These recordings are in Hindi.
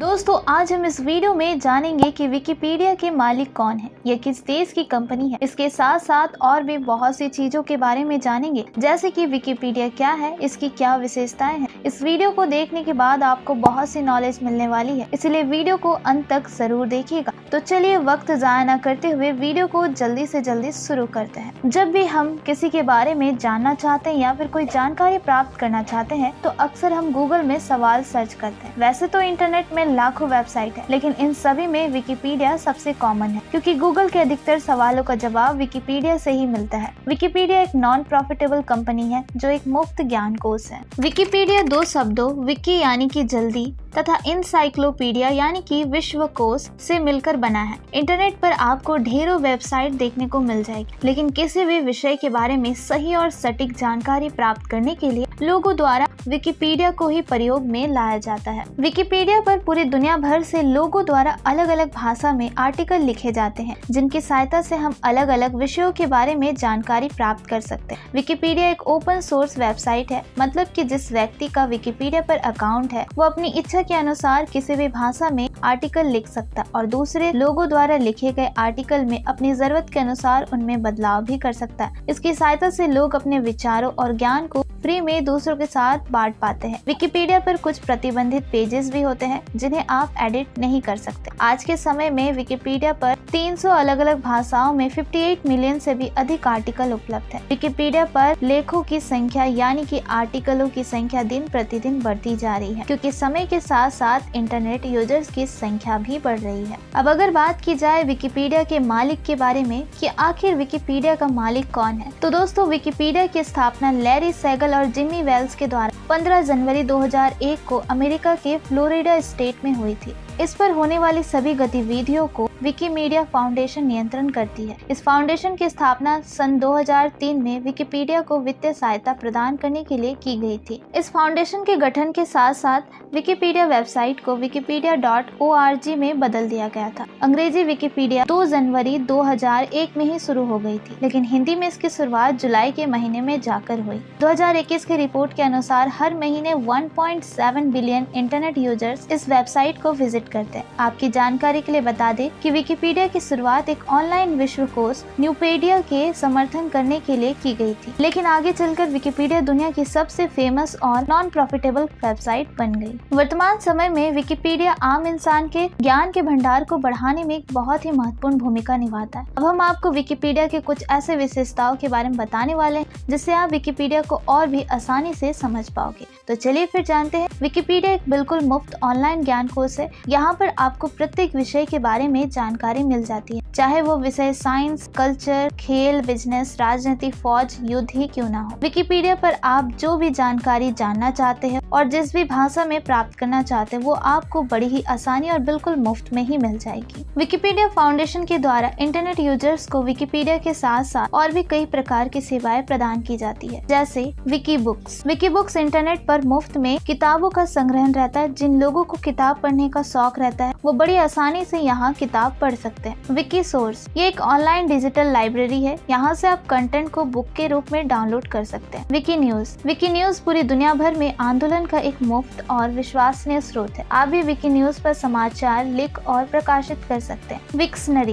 दोस्तों आज हम इस वीडियो में जानेंगे कि विकिपीडिया के मालिक कौन है, यह किस देश की कंपनी है। इसके साथ साथ और भी बहुत सी चीजों के बारे में जानेंगे, जैसे कि विकिपीडिया क्या है, इसकी क्या विशेषताएं हैं। इस वीडियो को देखने के बाद आपको बहुत सी नॉलेज मिलने वाली है, इसलिए वीडियो को अंत तक जरूर देखिएगा। तो चलिए वक्त जाया न करते हुए वीडियो को जल्दी से जल्दी शुरू करते हैं। जब भी हम किसी के बारे में जानना चाहते हैं या फिर कोई जानकारी प्राप्त करना चाहते हैं तो अक्सर हम गूगल में सवाल सर्च करते हैं। वैसे तो इंटरनेट में लाखों वेबसाइट है, लेकिन इन सभी में विकिपीडिया सबसे कॉमन है, क्योंकि गूगल के अधिकतर सवालों का जवाब विकिपीडिया से ही मिलता है। विकिपीडिया एक नॉन प्रॉफिटेबल कंपनी है जो एक मुफ्त ज्ञान कोश है। विकिपीडिया दो शब्दों विकी यानी कि जल्दी तथा इंसाइक्लोपीडिया यानी कि विश्वकोश से मिलकर बना है। इंटरनेट पर आपको ढेरों वेबसाइट देखने को मिल जाएगी, लेकिन किसी भी विषय के बारे में सही और सटीक जानकारी प्राप्त करने के लिए लोगों द्वारा विकिपीडिया को ही प्रयोग में लाया जाता है। विकिपीडिया पर पूरी दुनिया भर से लोगों द्वारा अलग अलग भाषा में आर्टिकल लिखे जाते हैं, जिनकी सहायता से हम अलग अलग विषयों के बारे में जानकारी प्राप्त कर सकते हैं। विकिपीडिया एक ओपन सोर्स वेबसाइट है, मतलब कि जिस व्यक्ति का विकिपीडिया पर अकाउंट है वो अपनी इच्छा के अनुसार किसी भी भाषा में आर्टिकल लिख सकता और दूसरे लोगों द्वारा लिखे गए आर्टिकल में अपनी जरूरत के अनुसार उनमें बदलाव भी कर सकता है। इसकी सहायता से लोग अपने विचारों और ज्ञान को फ्री में दूसरों के साथ बांट पाते हैं। विकिपीडिया पर कुछ प्रतिबंधित पेजेस भी होते हैं जिन्हें आप एडिट नहीं कर सकते। आज के समय में विकिपीडिया पर 300 अलग अलग भाषाओं में 58 मिलियन से भी अधिक आर्टिकल उपलब्ध है। विकिपीडिया पर लेखों की संख्या यानी कि आर्टिकलों की संख्या दिन प्रतिदिन बढ़ती जा रही है, क्योंकि समय के साथ साथ इंटरनेट यूजर्स की संख्या भी बढ़ रही है। अब अगर बात की जाए विकिपीडिया के मालिक के बारे में कि आखिर विकिपीडिया का मालिक कौन है, तो दोस्तों विकिपीडिया की स्थापना लैरी सेगल और जिमी वेल्स के द्वारा 15 जनवरी 2001 को अमेरिका के फ्लोरिडा स्टेट में हुई थी। इस पर होने वाली सभी गतिविधियों को विकिमीडिया फाउंडेशन नियंत्रण करती है। इस फाउंडेशन की स्थापना सन 2003 में विकिपीडिया को वित्तीय सहायता प्रदान करने के लिए की गई थी। इस फाउंडेशन के गठन के साथ साथ विकिपीडिया वेबसाइट को wikipedia.org में बदल दिया गया था। अंग्रेजी विकिपीडिया 2 जनवरी 2001 में ही शुरू हो गई थी, लेकिन हिंदी में इसकी शुरुआत जुलाई के महीने में जाकर हुई। 2021 की रिपोर्ट के अनुसार हर महीने 1.7 बिलियन इंटरनेट यूजर्स इस वेबसाइट को विजिट करते हैं। आपकी जानकारी के लिए बता दें कि विकिपीडिया की शुरुआत एक ऑनलाइन विश्वकोश न्यूपेडिया के समर्थन करने के लिए की गई थी, लेकिन आगे चलकर विकिपीडिया दुनिया की सबसे फेमस और नॉन प्रॉफिटेबल वेबसाइट बन गई। वर्तमान समय में विकिपीडिया आम इंसान के ज्ञान के भंडार को बढ़ाने में एक बहुत ही महत्वपूर्ण भूमिका निभाता है। अब हम आपको विकिपीडिया के कुछ ऐसे विशेषताओं के बारे में बताने वाले हैं जिससे आप विकिपीडिया को और भी आसानी से समझ पाओगे। तो चलिए फिर जानते हैं। विकिपीडिया एक बिल्कुल मुफ्त ऑनलाइन ज्ञान कोश है। यहाँ पर आपको प्रत्येक विषय के बारे में जानकारी मिल जाती है, चाहे वो विषय साइंस, कल्चर, खेल, बिजनेस, राजनीति, फौज, युद्ध ही क्यों ना हो। विकिपीडिया पर आप जो भी जानकारी जानना चाहते हैं और जिस भी भाषा में प्राप्त करना चाहते हैं वो आपको बड़ी ही आसानी और बिल्कुल मुफ्त में ही मिल जाएगी। विकिपीडिया फाउंडेशन के द्वारा इंटरनेट यूजर्स को विकिपीडिया के साथ साथ और भी कई प्रकार की सेवाएं प्रदान की जाती है, जैसे विकीबुक्स। विकीबुक्स इंटरनेट पर मुफ्त में किताबों का संग्रहण रहता है। जिन लोगों को किताब पढ़ने का शौक रहता है वो बड़ी आसानी से यहाँ किताब पढ़ सकते हैं। विकी सोर्स ये एक ऑनलाइन डिजिटल लाइब्रेरी है। यहाँ से आप कंटेंट को बुक के रूप में डाउनलोड कर सकते हैं। विकी न्यूज पूरी दुनिया भर में आंदोलन का एक मुफ्त और विश्वसनीय स्रोत है। आप भी विकी न्यूज पर समाचार लिख और प्रकाशित कर सकते हैं।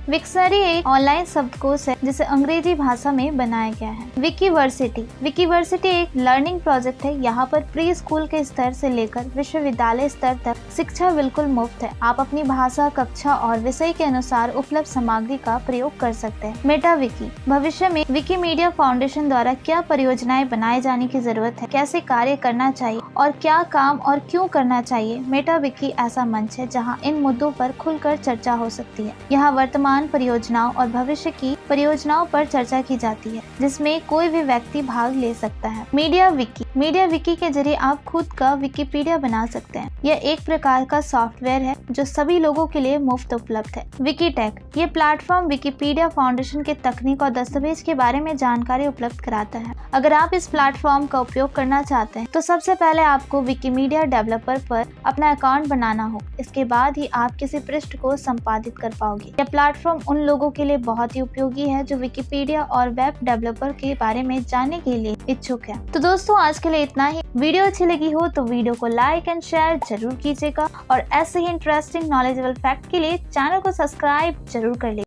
विक्शनरी एक ऑनलाइन शब्दकोश है जिसे अंग्रेजी भाषा में बनाया गया है। विकीवर्सिटी एक लर्निंग प्रोजेक्ट है। यहाँ पर प्री स्कूल के स्तर से लेकर विश्वविद्यालय स्तर तक शिक्षा बिल्कुल मुफ्त है। आप अपनी भाषा, कक्षा और विषय के अनुसार उपलब्ध सामग्री का प्रयोग कर सकते हैं। मेटाविकी भविष्य में विकिमीडिया फाउंडेशन द्वारा क्या परियोजनाएं बनाए जाने की जरूरत है, कैसे कार्य करना चाहिए और क्या काम और क्यों करना चाहिए। मेटाविकी ऐसा मंच है जहां इन मुद्दों पर खुलकर चर्चा हो सकती है। यहाँ वर्तमान परियोजनाओं और भविष्य की परियोजनाओं पर चर्चा की जाती है, जिसमें कोई भी व्यक्ति भाग ले सकता है। मीडिया विकी के जरिए आप खुद का विकिपीडिया बना सकते हैं। यह एक प्रकार का सॉफ्टवेयर है जो सभी लोगों के लिए मुफ्त उपलब्ध है। विकीटेक ये प्लेटफॉर्म विकिपीडिया फाउंडेशन के तकनीक और दस्तावेज के बारे में जानकारी उपलब्ध कराता है। अगर आप इस प्लेटफॉर्म का उपयोग करना चाहते हैं तो सबसे पहले आपको विकिमीडिया डेवलपर पर अपना अकाउंट बनाना हो। इसके बाद ही आप किसी पृष्ठ को संपादित कर पाओगे। यह प्लेटफॉर्म उन लोगों के लिए बहुत ही उपयोगी है जो विकिपीडिया और वेब डेवलपर के बारे में जानने के लिए इच्छुक है। तो दोस्तों आज के के लिए इतना ही। वीडियो अच्छी लगी हो तो वीडियो को लाइक एंड शेयर जरूर कीजिएगा और ऐसे ही इंटरेस्टिंग नॉलेजेबल फैक्ट के लिए चैनल को सब्सक्राइब जरूर कर लीजिएगा।